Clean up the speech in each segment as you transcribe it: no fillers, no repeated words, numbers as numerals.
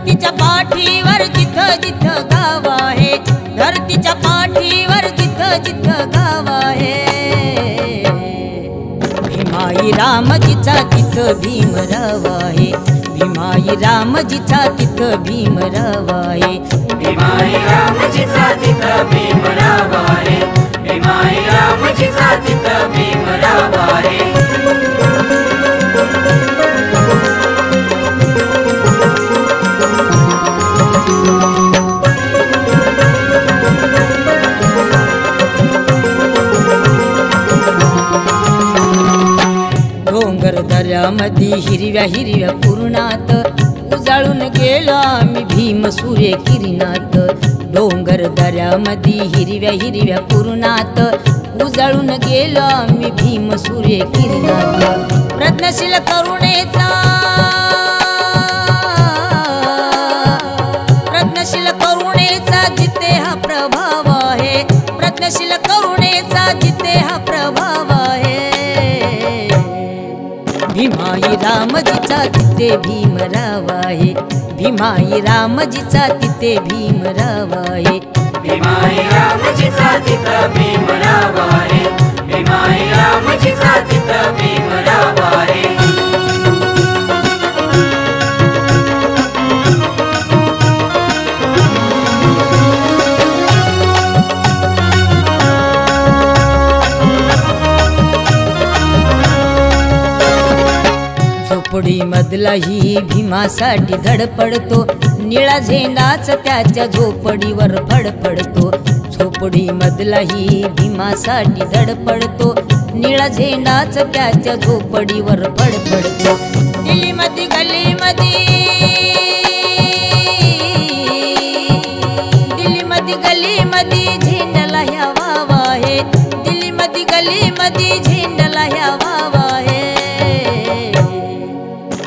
धरतीच्या पाठीवर जिथं जिथं गाव आहे, धरतीच्या पाठीवर जिथं जिथं गाव आहे, भीमाई रामजीचा तिथं भीमराव आहे, भीमाई रामजीचा तिथं भीमराव आहे, भीमाई रामजीचा तिथं भीमराव आहे, भीमाई रामजीचा तिथं भीमराव आहे। डोंगर दऱ्यामध्ये हिरव्या हिरव्या पूर्णात उजाळून गेलो आम्ही भीम सूर्य किरणात, डोंगर दऱ्यामध्ये हिरव्या हिरव्या पूर्णात उजाळून गेलो आम्ही भीम सूर्य किरणात, प्रज्ञाशील करुणेचा प्रज्ञाशील करुणेचा जिथे हा प्रभाव आहे, प्रज्ञाशील करुणेचा जिथे हा प्रभाव आहे, भीमाई रामजीचा तिथे भीमराव आहे, भीमाई रामजीचा तिथे भीमराव आहे, भीमाई रामजीचा तिथं भीमराव आहे, भीमाई रामजीचा तिथं भीमराव आहे। झोपडी मधलाही भीमासाठी धडपडतो, निळा झेंडाच त्याच्या झोपडीवर फडफडतो, झोपडी मधलाही भीमासाठी धडपडतो, निळा झेंडाच त्याच्या झोपडीवर फडफडतो, दिल्लीमध्ये गल्लीमध्ये दिल्लीमध्ये गल्लीमध्ये झेंड्याला ह्या वाव आहे, दिल्लीमध्ये गल्लीमध्ये झेंड्याला ह्या वाव आहे,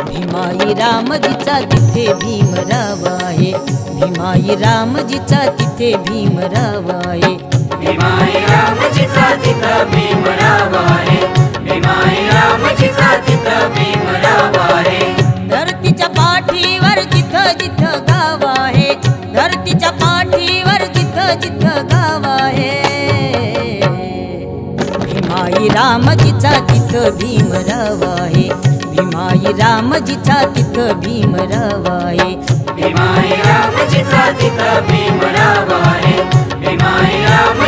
भीमाई रामजीचा तिथे भीमराव आहे, भीमाई रामजीचा तिथे भीमराव आहे, भीमाई रामजीचा तिथं भीमराव आहे, भीमाई रामजीचा तिथं भीमराव आहे। धरतीच्या पाठीवर जिथं जिथं गाव आहे, धरतीच्या पाठीवर जिथं जिथं गाव आहे, भीमाई रामजीचा तिथं भीमराव आहे, भीमाई रामजीचा तिथं भीमराव आहे, भीमाई रामजीचा तिथं भीमराव आहे, भीमाई राम